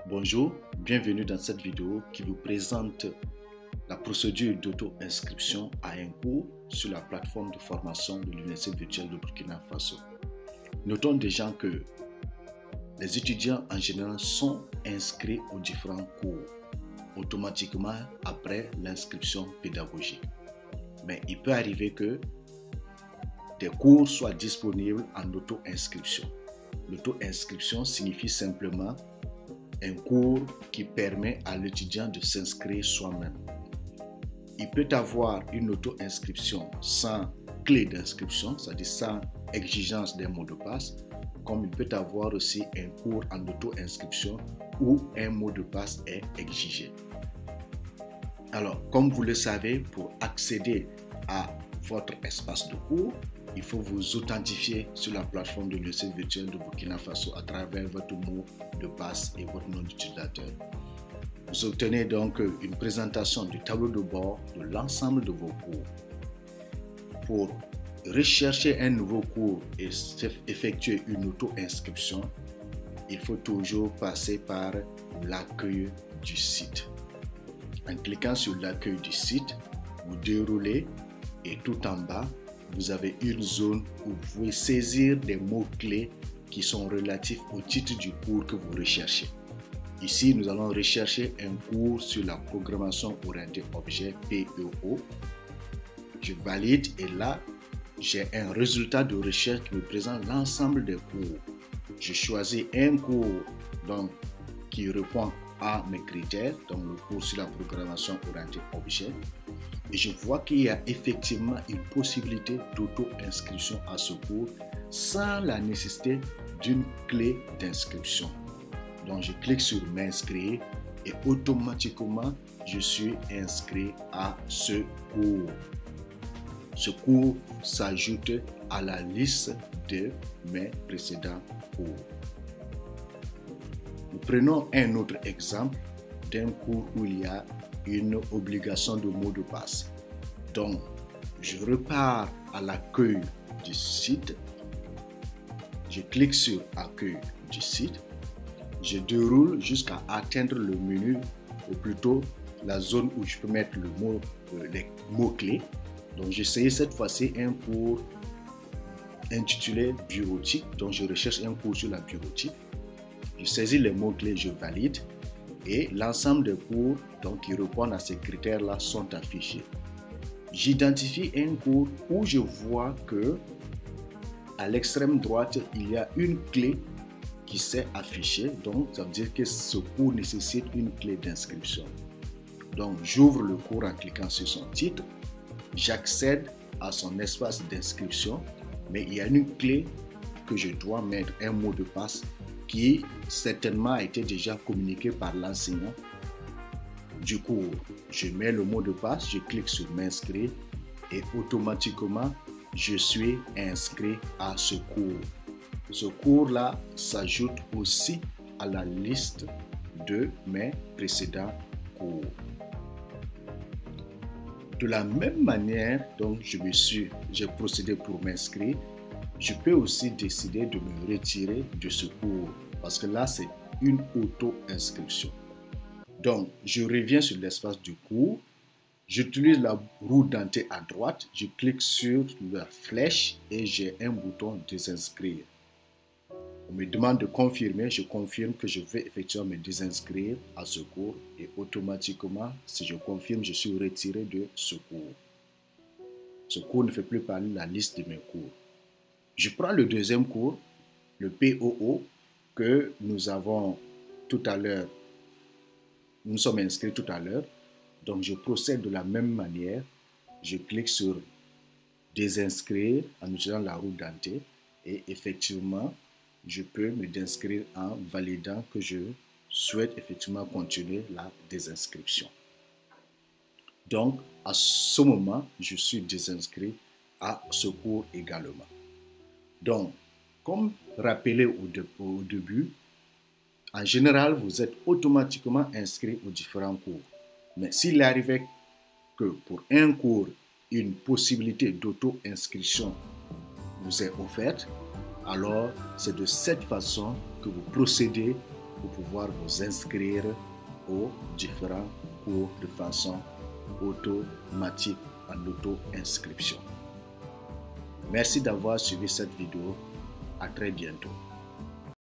Bonjour, bienvenue dans cette vidéo qui vous présente la procédure d'auto-inscription à un cours sur la plateforme de formation de l'Université virtuelle de Burkina Faso. Notons déjà que les étudiants en général sont inscrits aux différents cours automatiquement après l'inscription pédagogique. Mais il peut arriver que des cours soient disponibles en auto-inscription. L'auto-inscription signifie simplement un cours qui permet à l'étudiant de s'inscrire soi-même. Il peut avoir une auto-inscription sans clé d'inscription, c'est-à-dire sans exigence d'un mot de passe, comme il peut avoir aussi un cours en auto-inscription où un mot de passe est exigé. Alors, comme vous le savez, pour accéder à votre espace de cours, il faut vous authentifier sur la plateforme de l'Université virtuelle de Burkina Faso à travers votre mot de passe et votre nom d'utilisateur. Vous obtenez donc une présentation du tableau de bord de l'ensemble de vos cours. Pour rechercher un nouveau cours et effectuer une auto-inscription, il faut toujours passer par l'accueil du site. En cliquant sur l'accueil du site, vous déroulez et tout en bas, vous avez une zone où vous pouvez saisir des mots-clés qui sont relatifs au titre du cours que vous recherchez. Ici, nous allons rechercher un cours sur la programmation orientée objet PEO. Je valide et là, j'ai un résultat de recherche qui me présente l'ensemble des cours. Je choisis un cours donc, qui répond à mes critères, donc le cours sur la programmation orientée objet. Et je vois qu'il y a effectivement une possibilité d'auto-inscription à ce cours sans la nécessité d'une clé d'inscription. Donc je clique sur m'inscrire et automatiquement je suis inscrit à ce cours. Ce cours s'ajoute à la liste de mes précédents cours. Nous prenons un autre exemple d'un cours où il y a une obligation de mot de passe. Donc, je repars à l'accueil du site. Je clique sur accueil du site. Je déroule jusqu'à atteindre le menu, ou plutôt la zone où je peux mettre les mots-clés. Donc, j'essaie cette fois-ci un cours intitulé bureautique. Donc, je recherche un cours sur la bureautique. Je saisis les mots-clés, je valide. Et l'ensemble des cours donc, qui répondent à ces critères-là sont affichés. J'identifie un cours où je vois que à l'extrême droite, il y a une clé qui s'est affichée. Donc, ça veut dire que ce cours nécessite une clé d'inscription. Donc, j'ouvre le cours en cliquant sur son titre. J'accède à son espace d'inscription, mais il y a une clé que je dois mettre, un mot de passe qui certainement a été déjà communiqué par l'enseignant du cours. Je mets le mot de passe, je clique sur m'inscrire et automatiquement je suis inscrit à ce cours. Ce cours-là s'ajoute aussi à la liste de mes précédents cours. De la même manière, donc j'ai procédé pour m'inscrire. Je peux aussi décider de me retirer de ce cours parce que là, c'est une auto-inscription. Donc, je reviens sur l'espace du cours. J'utilise la roue dentée à droite. Je clique sur la flèche et j'ai un bouton désinscrire. On me demande de confirmer. Je confirme que je vais effectivement me désinscrire à ce cours et automatiquement, si je confirme, je suis retiré de ce cours. Ce cours ne fait plus partie de la liste de mes cours. Je prends le deuxième cours, le POO, que nous avons tout à l'heure, nous sommes inscrits tout à l'heure. Donc, je procède de la même manière. Je clique sur désinscrire en utilisant la roue dentée et effectivement, je peux me désinscrire en validant que je souhaite effectivement continuer la désinscription. Donc, à ce moment, je suis désinscrit à ce cours également. Donc, comme rappelé au début, en général, vous êtes automatiquement inscrit aux différents cours. Mais s'il arrivait que pour un cours, une possibilité d'auto-inscription vous est offerte, alors c'est de cette façon que vous procédez pour pouvoir vous inscrire aux différents cours de façon automatique en auto-inscription. Merci d'avoir suivi cette vidéo. À très bientôt.